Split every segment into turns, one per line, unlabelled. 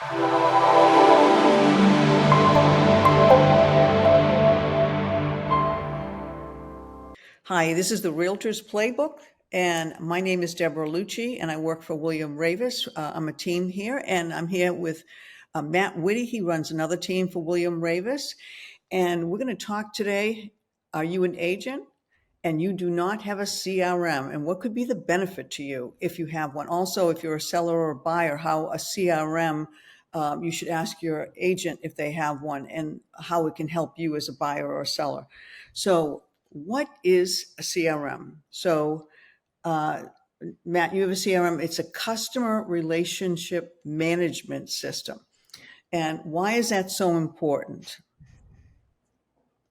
Hi, this is the Realtors Playbook, and my name is Deborah Lucci, and I work for William Ravis. I'm a team here, and I'm here with Matt Witte. He runs another team for William Ravis, and we're going to talk today. Are you an agent and you do not have a CRM, and what could be the benefit to you if you have one? Also, if you're a seller or a buyer, how a CRM, you should ask your agent if they have one and how it can help you as a buyer or a seller. So what is a CRM? So, Matt, you have a CRM. It's a customer relationship management system. And why is that so important?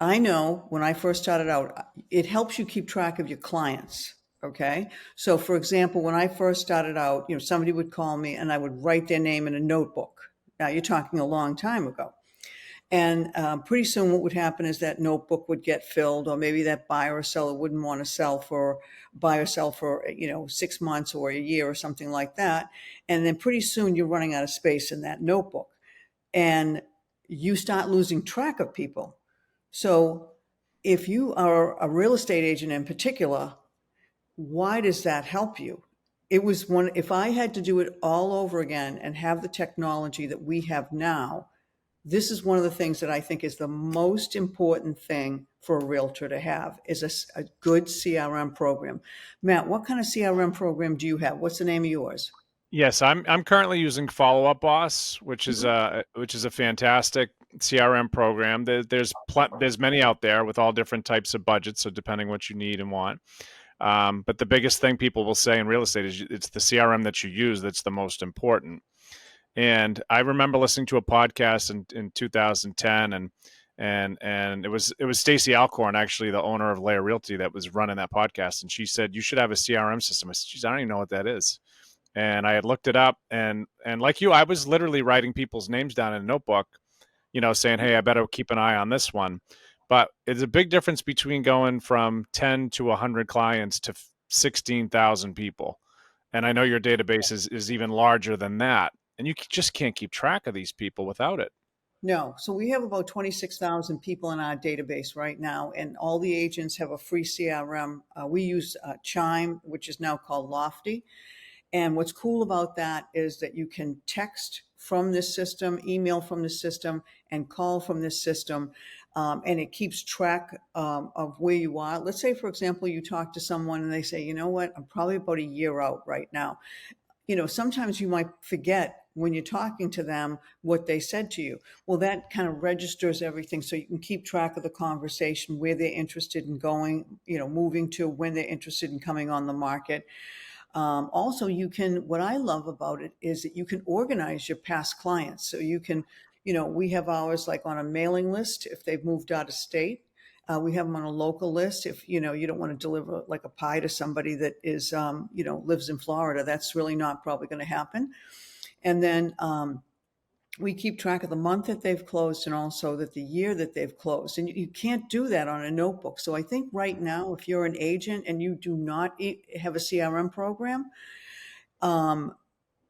I know when I first started out, it helps you keep track of your clients. Okay. So, for example, when I first started out, somebody would call me and I would write their name in a notebook. Now, you're talking a long time ago. And pretty soon what would happen is that notebook would get filled, or maybe that buyer or seller wouldn't want to buy or sell for, 6 months or a year or something like that. And then pretty soon you're running out of space in that notebook and you start losing track of people. So if you are a real estate agent in particular, why does that help you? If I had to do it all over again and have the technology that we have now, this is one of the things that I think is the most important thing for a realtor to have is a good CRM program. Matt, what kind of CRM program do you have? What's the name of yours?
Yes, I'm currently using Follow Up Boss, which is a fantastic CRM program. There's many out there with all different types of budgets, so depending what you need and want. But the biggest thing people will say in real estate is it's the CRM that you use that's the most important. And I remember listening to a podcast in 2010, and it was Stacey Alcorn, actually the owner of Layer Realty, that was running that podcast, and she said you should have a CRM system. I said, geez, I don't even know what that is. And I had looked it up, and like you, I was literally writing people's names down in a notebook, saying, hey, I better keep an eye on this one. But it's a big difference between going from 10 to 100 clients to 16,000 people. And I know your database is even larger than that. And you just can't keep track of these people without it.
No. So we have about 26,000 people in our database right now, and all the agents have a free CRM. We use Chime, which is now called Lofty. And what's cool about that is that you can text from this system, email from the system, and call from this system. And it keeps track of where you are. Let's say, for example, you talk to someone and they say, you know what, I'm probably about a year out right now. Sometimes you might forget when you're talking to them what they said to you. Well, that kind of registers everything so you can keep track of the conversation, where they're interested in going, moving to, when they're interested in coming on the market. Also, what I love about it is that you can organize your past clients. So you can, we have ours like on a mailing list if they've moved out of state. We have them on a local list. If, you don't want to deliver like a pie to somebody that is, lives in Florida, that's really not probably going to happen. And then, we keep track of the month that they've closed and also that the year that they've closed. And you can't do that on a notebook. So I think right now, if you're an agent and you do not have a CRM program,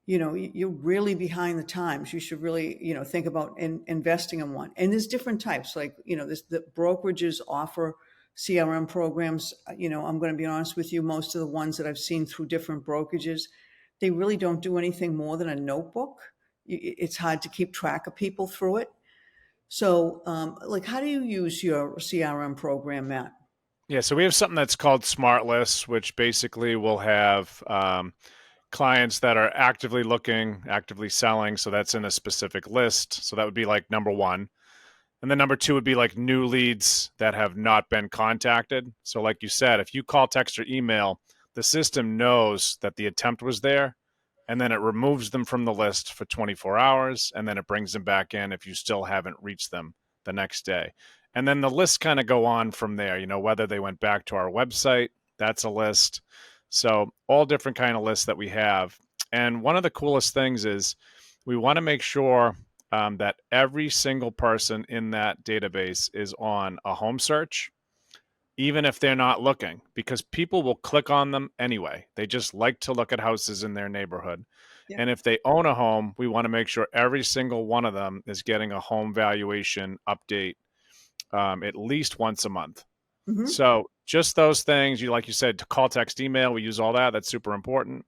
you're really behind the times. You should really, think about investing in one. And there's different types, like, the brokerages offer CRM programs. I'm going to be honest with you, most of the ones that I've seen through different brokerages, they really don't do anything more than a notebook. It's hard to keep track of people through it. So, how do you use your CRM program, Matt?
Yeah, so we have something that's called Smart Lists, which basically will have clients that are actively looking, actively selling. So that's in a specific list. So that would be like number one. And then number two would be like new leads that have not been contacted. So like you said, if you call, text, or email, the system knows that the attempt was there, and then it removes them from the list for 24 hours, and then it brings them back in if you still haven't reached them the next day. And then the lists kind of go on from there, whether they went back to our website, that's a list. So all different kind of lists that we have. And one of the coolest things is we want to make sure that every single person in that database is on a home search, even if they're not looking, because people will click on them anyway. They just like to look at houses in their neighborhood.
Yeah.
And if they own a home, we want to make sure every single one of them is getting a home valuation update at least once a month.
Hmm.
So just those things, like you said, to call, text, email, we use all that. That's super important.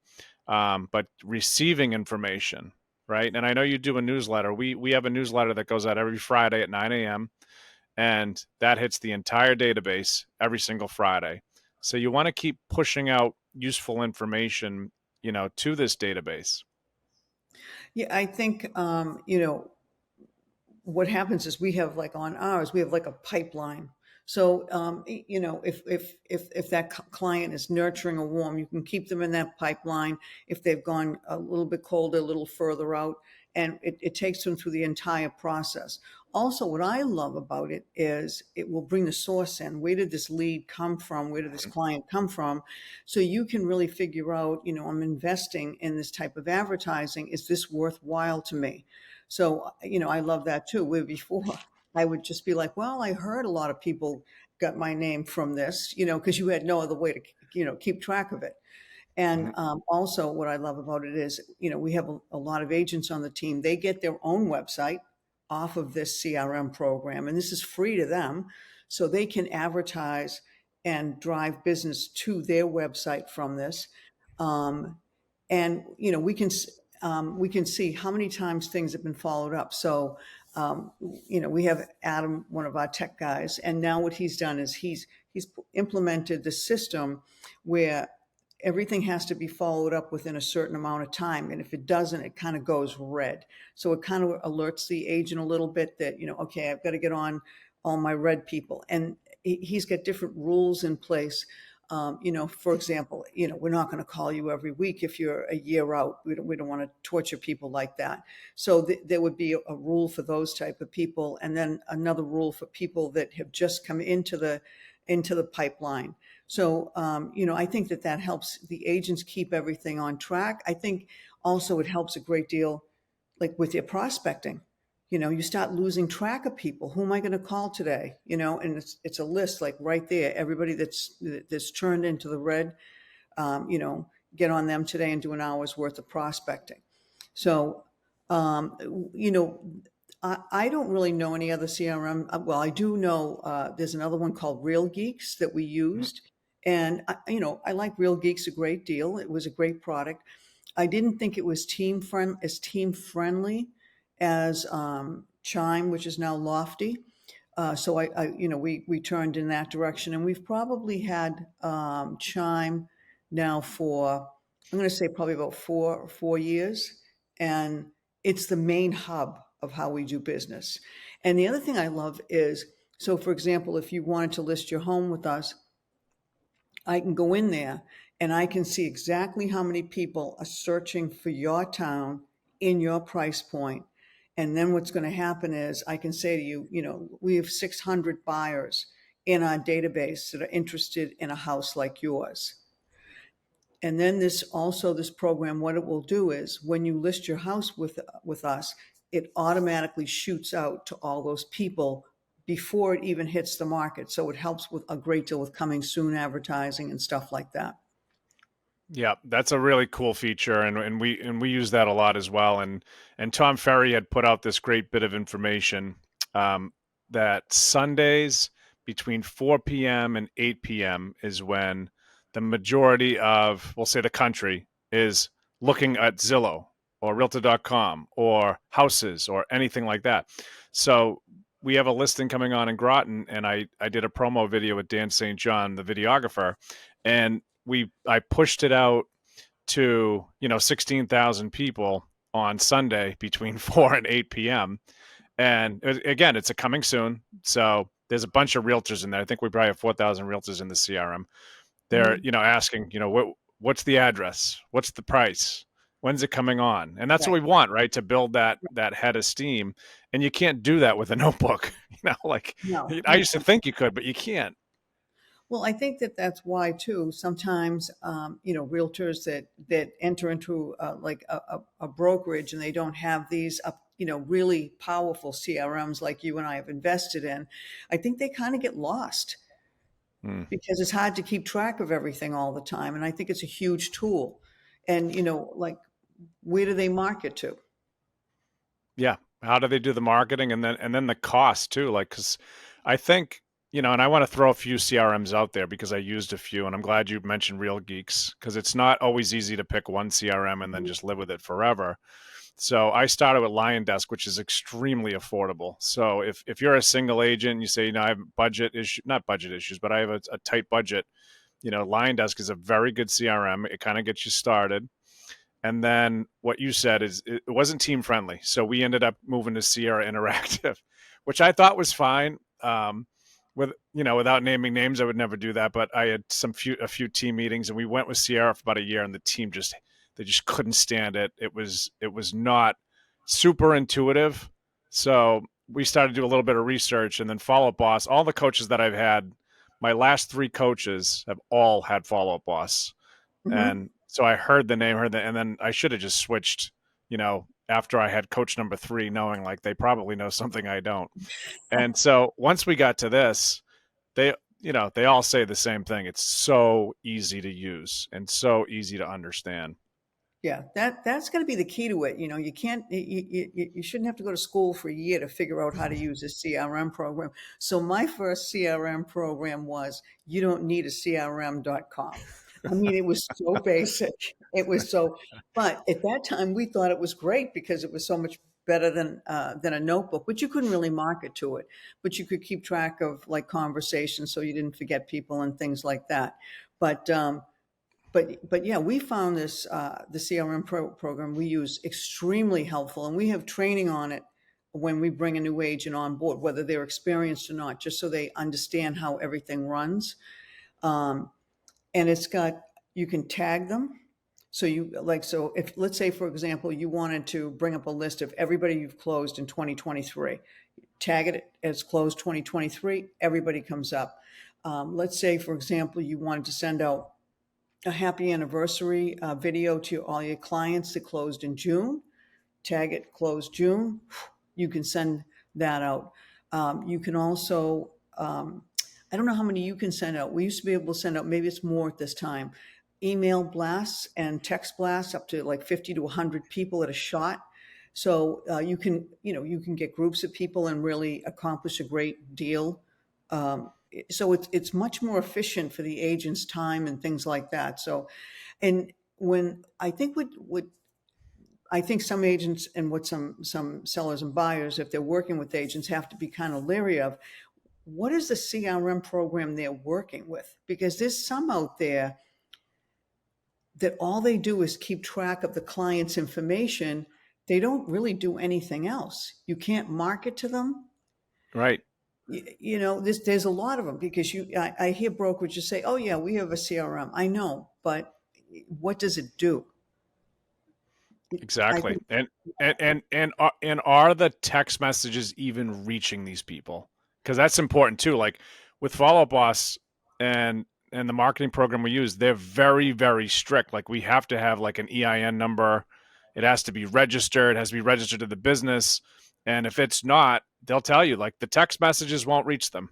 But receiving information, right? And I know you do a newsletter. We have a newsletter that goes out every Friday at 9 a.m. and that hits the entire database every single Friday. So you want to keep pushing out useful information, to this database.
Yeah, I think, what happens is we have like on ours, we have like a pipeline. So, if that client is nurturing a warm, you can keep them in that pipeline. If they've gone a little bit colder, a little further out, and it takes them through the entire process. Also, what I love about it is it will bring the source in. Where did this lead come from? Where did this client come from? So you can really figure out, I'm investing in this type of advertising. Is this worthwhile to me? So, I love that too. Where before I would just be like, well, I heard a lot of people got my name from this, because you had no other way to, keep track of it. And
Mhm.
also, what I love about it is, we have a lot of agents on the team. They get their own website off of this CRM program, and this is free to them. So they can advertise and drive business to their website from this. Um, and we can see how many times things have been followed up. So we have Adam, one of our tech guys, and now what he's done is he's implemented the system where everything has to be followed up within a certain amount of time, and if it doesn't, it kind of goes red. So it kind of alerts the agent a little bit that, okay, I've got to get on all my red people. And he's got different rules in place. For example, we're not going to call you every week if you're a year out. We don't want to torture people like that. So there would be a rule for those type of people, and then another rule for people that have just come into the pipeline. So, I think that helps the agents keep everything on track. I think also it helps a great deal, like with your prospecting. You start losing track of people. Who am I going to call today? And it's a list like right there. Everybody that's turned into the red, um, you know, get on them today and do an hour's worth of prospecting. So, um, you know, I don't really know any other CRM. Well, I do know there's another one called Real Geeks that we
Mhm.
used. And, I like Real Geeks a great deal. It was a great product. I didn't think it was team friendly as Chime, which is now Lofty. So we turned in that direction, and we've probably had Chime now for, I'm going to say probably about four years, and it's the main hub of how we do business. And the other thing I love is, so for example, if you wanted to list your home with us, I can go in there and I can see exactly how many people are searching for your town in your price point. And then what's going to happen is I can say to you, we have 600 buyers in our database that are interested in a house like yours. And then this program, what it will do is when you list your house with us, it automatically shoots out to all those people before it even hits the market. So it helps with a great deal with coming soon advertising and stuff like that.
Yeah, that's a really cool feature, and we use that a lot as well. And Tom Ferry had put out this great bit of information um, that Sundays between 4 p.m. and 8 p.m. is when the majority of, we'll say, the country is looking at Zillow or Realtor.com or houses or anything like that. So we have a listing coming on in Groton, and I did a promo video with Dan St. John, the videographer, and I pushed it out to 16,000 people on Sunday between 4 and 8 p.m. And again, it's a coming soon, so there's a bunch of realtors in there. I think we probably have 4,000 realtors in the CRM. They're
Mhm.
asking what's the address, what's the price, when's it coming on, and that's what
Right.
we want, right, to build that head of steam. And you can't do that with a notebook. Like
No,
I
no.
used to think you could, but you can't.
Well, I think that's why too. Sometimes, realtors that enter into like a brokerage and they don't have these, really powerful CRMs like you and I have invested in. I think they kind of get lost
Hmm.
because it's hard to keep track of everything all the time. And I think it's a huge tool. And, like where do they market to?
Yeah. How do they do the marketing, and then the cost too? Like, because I think, and I want to throw a few CRMs out there because I used a few, and I'm glad you mentioned Real Geeks, because it's not always easy to pick one CRM and then just live with it forever. So I started with Lion Desk, which is extremely affordable. So if you're a single agent and you say, I have budget issue, not budget issues, but I have a tight budget, Lion Desk is a very good CRM. It kind of gets you started. And then what you said is it wasn't team friendly. So we ended up moving to Sierra Interactive, which I thought was fine. Without naming names, I would never do that. But I had a few team meetings, and we went with Sierra for about a year, and the team they just couldn't stand it. It was not super intuitive. So we started to do a little bit of research, and then Follow Up Boss. All the coaches that I've had, my last 3 coaches have all had Follow Up Boss.
Mm-hmm.
And so I heard the name, and then I should have just switched, after I had coach number 3, knowing like they probably know something I don't. And so once we got to this, they all say the same thing. It's so easy to use and so easy to understand.
Yeah, that's going to be the key to it. You can't, you shouldn't have to go to school for a year to figure out how to use a CRM program. So my first CRM program was, you don't need a CRM.com. I mean, it was so basic. It was so, but at that time we thought it was great because it was so much better than a notebook, but you couldn't really market to it, but you could keep track of like conversations so you didn't forget people and things like that. But, but yeah, we found this the CRM program we use extremely helpful, and we have training on it when we bring a new agent on board, whether they're experienced or not, just so they understand how everything runs. Um, and it's got, you can tag them. So so if, let's say, for example, you wanted to bring up a list of everybody you've closed in 2023, tag it as closed 2023, everybody comes up. Let's say, for example, you wanted to send out a happy anniversary video to all your clients that closed in June. Tag it closed June. You can send that out. You can also, I don't know how many you can send out. We used to be able to send out, maybe it's more at this time, email blasts and text blasts up to like 50 to 100 people at a shot. So you can get groups of people and really accomplish a great deal. So it's much more efficient for the agent's time and things like that. So, and when I think what I think some agents and what some sellers and buyers, if they're working with agents, have to be kind of leery of, what is the CRM program they're working with? Because there's some out there that all they do is keep track of the client's information. They don't really do anything else. You can't market to them.
Right.
There's a lot of them, because I hear brokerages say, oh yeah, we have a CRM. I know, but what does it do? I
Exactly.
think,
And are the text messages even reaching these people? Because that's important too. Like with Follow Up Boss and the marketing program we use, they're very, very strict. Like we have to have like an EIN number. It has to be registered. It has to be registered to the business. And if it's not, they'll tell you like the text messages won't reach them.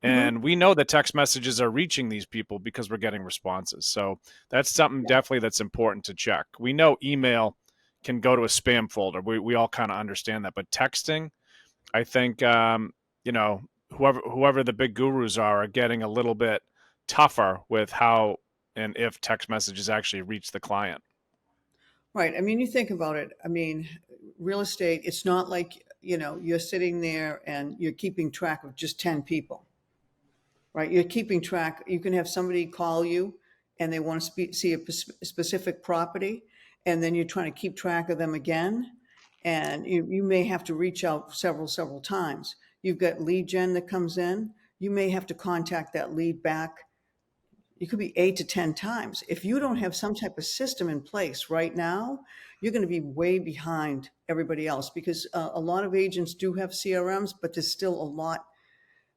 mhm.
And we know that text messages are reaching these people because we're getting responses. So that's something definitely that's important to check. We know email can go to a spam folder. We all kind of understand that. But texting, I think, whoever the big gurus are getting a little bit tougher with how and if text messages actually reach the client.
Right. I mean, you think about it. I mean, real estate, it's not like, you're sitting there and you're keeping track of just 10 people, right? You're keeping track. You can have somebody call you and they want to see a specific property, and then you're trying to keep track of them again. And you may have to reach out several times. You've got lead gen that comes in. You may have to contact that lead back. It could be 8 to 10 times. If you don't have some type of system in place right now, you're going to be way behind everybody else, because a lot of agents do have CRMs, but there's still a lot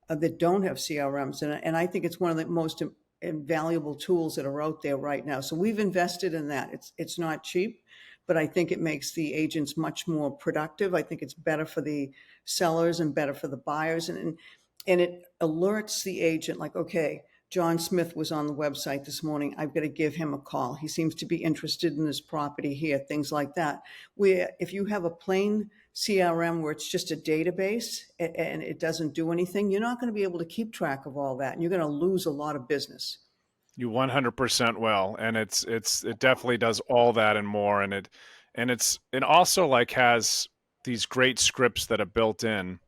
that don't have CRMs. And I think it's one of the most invaluable tools that are out there right now. So we've invested in that. It's not cheap, but I think it makes the agents much more productive. I think it's better for the sellers and better for the buyers. And it alerts the agent like, okay, John Smith was on the website this morning. I've got to give him a call. He seems to be interested in this property here, things like that. Where if you have a plain CRM where it's just a database and it doesn't do anything, you're not going to be able to keep track of all that, and you're going to lose a lot of business.
You 100% will, and it definitely does all that and more, and it also like has these great scripts that are built in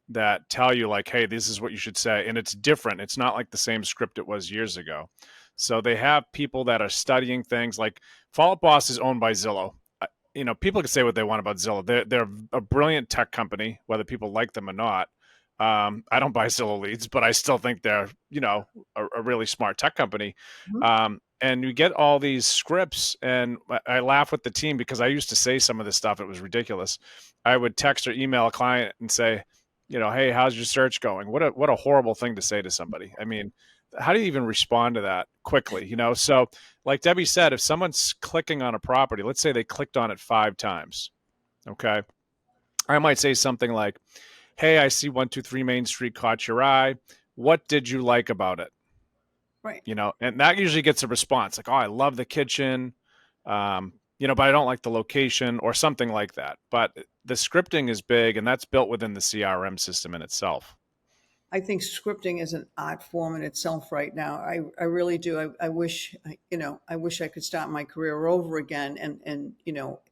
that tell you like, hey, this is what you should say, and it's different. It's not like the same script it was years ago. So they have people that are studying things. Like Follow Up Boss is owned by Zillow. People can say what they want about Zillow. They're a brilliant tech company, whether people like them or not. I don't buy Zillow leads, but I still think they're, a really smart tech company.
Mhm.
And you get all these scripts, and I laugh with the team because I used to say some of this stuff. It was ridiculous. I would text or email a client and say, hey, how's your search going? What a horrible thing to say to somebody. I mean, how do you even respond to that quickly? So like Debbie said, if someone's clicking on a property, let's say they clicked on it 5 times. Okay. I might say something like, hey, I see 123 Main Street caught your eye. What did you like about it?
Right.
And that usually gets a response like, oh, I love the kitchen. But I don't like the location or something like that. But the scripting is big, and that's built within the CRM system in itself.
I think scripting is an art form in itself right now. I really do. I wish, I wish I could start my career over again. And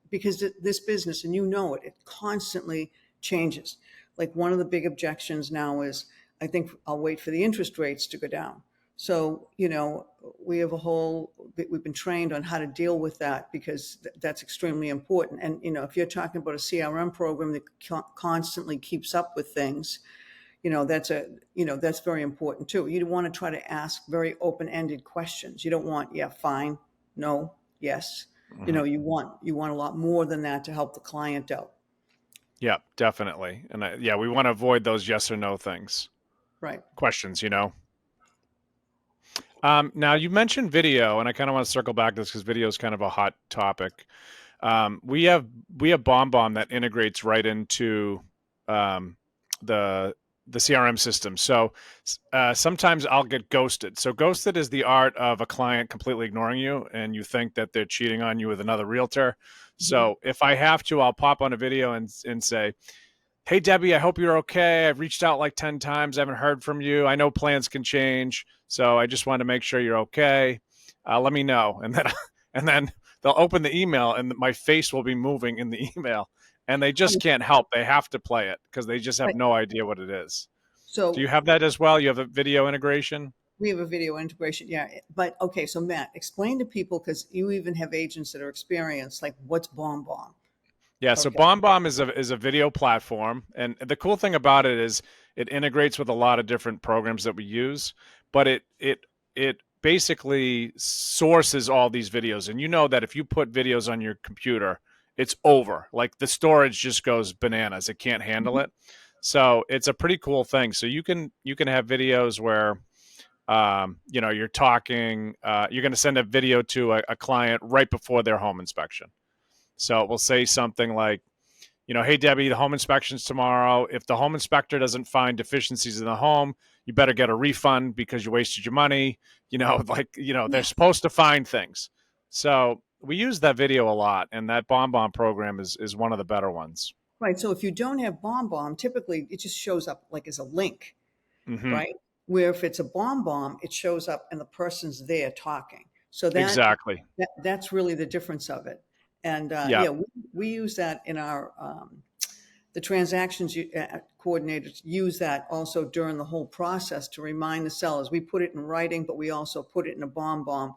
because this business, and it constantly changes. Like one of the big objections now is, I think I'll wait for the interest rates to go down. So, we've been trained on how to deal with that because that's extremely important. And, if you're talking about a CRM program that constantly keeps up with things, that's very important too. You want to try to ask very open-ended questions. You don't want, yeah, fine, no, yes.
Mm-hmm.
You want a lot more than that to help the client out.
Yeah, definitely. And we want to avoid those yes or no things.
Right.
Questions. Now you mentioned video, and I kind of want to circle back to this because video is kind of a hot topic. We have BombBomb that integrates right into the CRM system. So sometimes I'll get ghosted. So ghosted is the art of a client completely ignoring you, and you think that they're cheating on you with another realtor. So if I have to, I'll pop on a video and say, hey, Debbie, I hope you're okay. I've reached out like 10 times. I haven't heard from you. I know plans can change. So I just wanted to make sure you're okay. Let me know. And then they'll open the email and my face will be moving in the email. And they just can't help. They have to play it because they just have
Right.
no idea what it is.
So
Do you have that as well? You have a video integration?
we have a video integration. Yeah. But okay. So Matt, explain to people, because you even have agents that are experienced, like what's BombBomb?
Yeah, so
Okay.
BombBomb is a video platform, and the cool thing about it is it integrates with a lot of different programs that we use, but it basically sources all these videos, and you know that if you put videos on your computer, it's over. Like the storage just goes bananas; it can't handle
Mhm.
it. So it's a pretty cool thing. So you can have videos where you're talking, you're going to send a video to a client right before their home inspection. So it will say something like, hey, Debbie, the home inspection's tomorrow. If the home inspector doesn't find deficiencies in the home, you better get a refund because you wasted your money. They're supposed to find things. So we use that video a lot, and that BombBomb program is one of the better ones.
Right. So if you don't have BombBomb, typically it just shows up like as a link,
Mm-hmm.
right? Where if it's a BombBomb, it shows up and the person's there talking. So
Exactly.
that's really the difference of it. And
Yeah.
we use that in our the transactions coordinators use that also during the whole process to remind the sellers. We put it in writing, but we also put it in a BombBomb.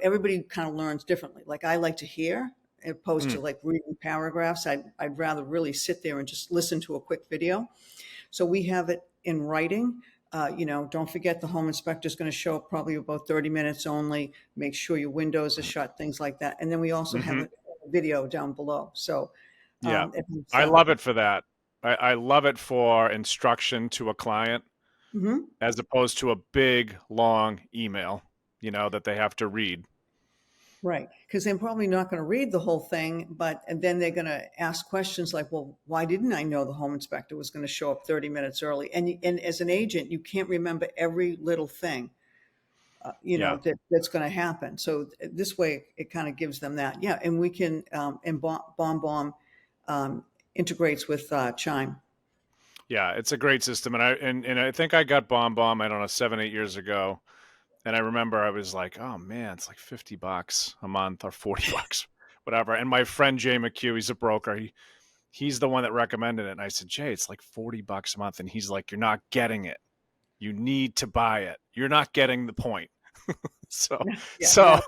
Everybody kind of learns differently. Like I like to hear, as opposed to
Mm.
like reading paragraphs. I'd rather really sit there and just listen to a quick video. So we have it in writing. Don't forget the home inspector is going to show up probably about 30 minutes only. Make sure your windows are shut, things like that. And then we also have
Mm-hmm.
a video down below. So
Yeah.
it helps
I
them.
love it for that. I love it for instruction to a client
Mhm.
as opposed to a big, long email, that they have to read.
Right. Because they're probably not going to read the whole thing, but and then they're going to ask questions like, well, why didn't I know the home inspector was going to show up 30 minutes early? And as an agent, you can't remember every little thing.
Yeah.
that's going to happen. So this way, it kind of gives them that. Yeah, and we can and Bomb integrates with Chime.
Yeah, it's a great system, and I think I got Bomb, I don't know, 7-8 years ago, and I remember I was like, oh man, it's like $50 a month or $40, whatever. And my friend Jay McHugh, he's a broker, he's the one that recommended it, and I said, Jay, it's like $40 a month, and he's like, you're not getting it. You need to buy it. You're not getting the point. So,
Yeah,
so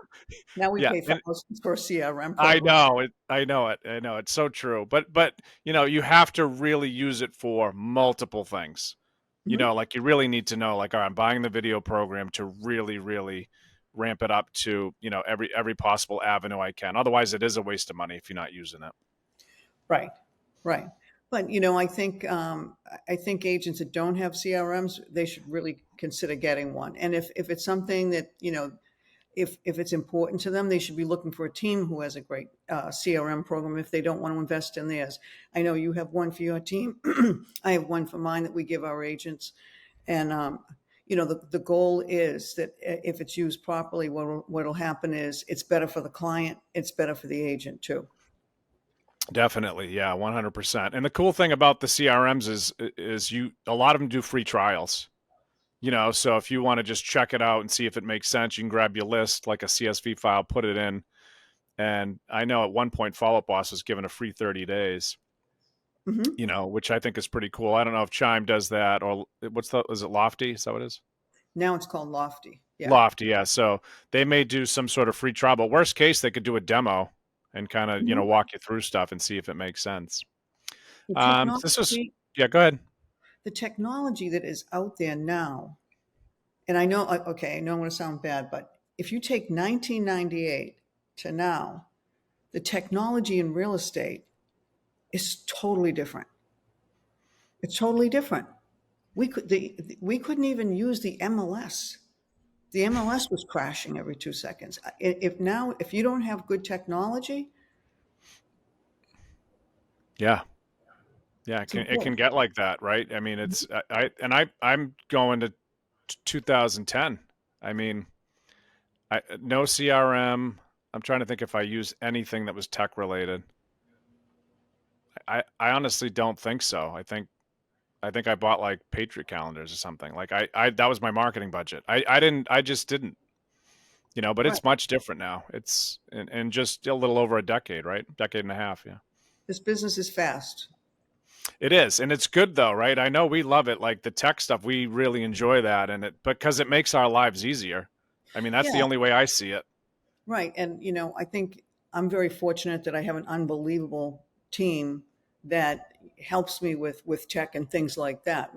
now we
yeah,
pay
and
thousands for a CRM
I
program.
know it. I know it. I know it's so true. But you have to really use it for multiple things.
Mhm.
Like you really need to know, like, all right, I'm buying the video program to really, really ramp it up to, every possible avenue I can. Otherwise, it is a waste of money if you're not using it.
Right, right. But I think agents that don't have CRMs, they should really consider getting one. And if it's something that if it's important to them, they should be looking for a team who has a great CRM program if they don't want to invest in theirs. I know you have one for your team. I have one for mine that we give our agents. And, the goal is that if it's used properly, what'll happen is it's better for the client. It's better for the agent too.
Definitely. Yeah, 100%. And the cool thing about the CRMs is a lot of them do free trials. So if you want to just check it out and see if it makes sense, you can grab your list like a CSV file, put it in. And I know at one point Follow Up Boss was given a free 30 days,
Hmm.
which I think is pretty cool. I don't know if Chime does that, or is it Lofty? Is that what it is?
Now it's called Lofty. Yeah.
Lofty, yeah. So they may do some sort of free trial, but worst case, they could do a demo and kind of,
Mhm.
walk you through stuff and see if it makes sense.
The
This was,
technology,
yeah, go ahead.
the technology that is out there now, and I know, okay, I know I'm going to sound bad, but if you take 1998 to now, the technology in real estate is totally different. It's totally different. We couldn't even use the MLS. The MLS was crashing every 2 seconds. If you don't have good technology,
Yeah. Yeah,
it's
it can
important.
get like that, right? I mean, I'm going to 2010. I mean, no CRM. I'm trying to think if I use anything that was tech related. I honestly don't think so. I think I bought like Patriot calendars or something. Like I that was my marketing budget. I just didn't, but
Right.
it's much different now. It's in just a little over a decade, right? Decade and a half, yeah.
This business is fast.
It is, and it's good though, right? I know we love it, like the tech stuff. We really enjoy that, and because it makes our lives easier. I mean, that's the
Yeah,
only way I see it.
right. And, I think I'm very fortunate that I have an unbelievable team that helps me with tech and things like that.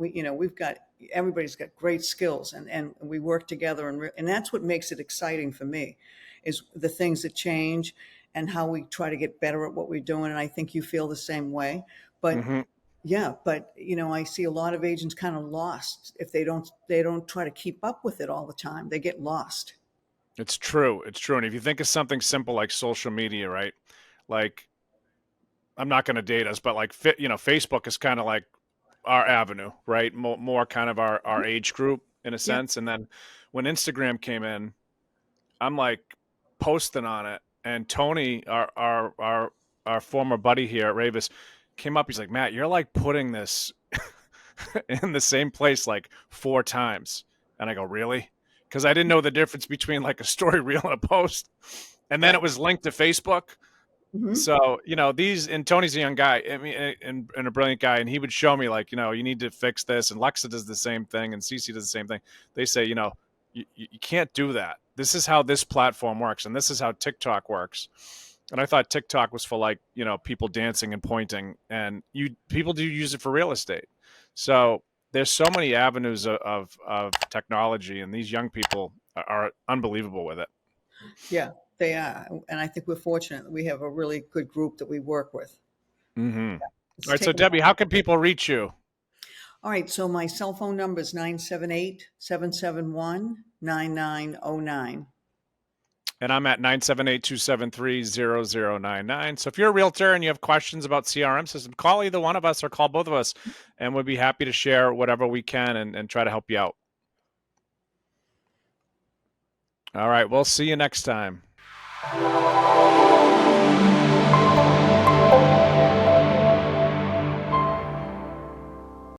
Everybody's got great skills and we work together and that's what makes it exciting for me is the things that change and how we try to get better at what we're doing. And I think you feel the same way. But
Hmm.
yeah, but I see a lot of agents kind of lost if they don't try to keep up with it all the time. They get lost.
It's true. It's true. And if you think of something simple like social media, right? Like, I'm not going to date us, but like, Facebook is kind of like our avenue, right? More kind of our age group in a
Yeah.
sense. And then when Instagram came in, I'm like posting on it, and Tony, our former buddy here at Ravis, came up. He's like, Matt, you're like putting this in the same place like 4 times. And I go, really? Because I didn't know the difference between like a story reel and a post. And then it
Right.
was linked to Facebook.
Hmm.
So, and Tony's a young guy, I mean, and a brilliant guy. And he would show me like, you need to fix this. And Lexa does the same thing. And Cece does the same thing. They say, you can't do that. This is how this platform works. And this is how TikTok works. And I thought TikTok was for like, people dancing and pointing, and people do use it for real estate. So there's so many avenues of technology, and these young people are unbelievable with it.
Yeah, they are. And I think we're fortunate that we have a really good group that we work with.
Mm-hmm. All
It's
right. So
taken.
Debbie, how can people reach you?
All right. So my cell phone number is 978-771-9909.
And I'm at 978-273-0099. So if you're a realtor and you have questions about CRM system, call either one of us or call both of us, and we'll be happy to share whatever we can and try to help you out. All right. We'll see you next time.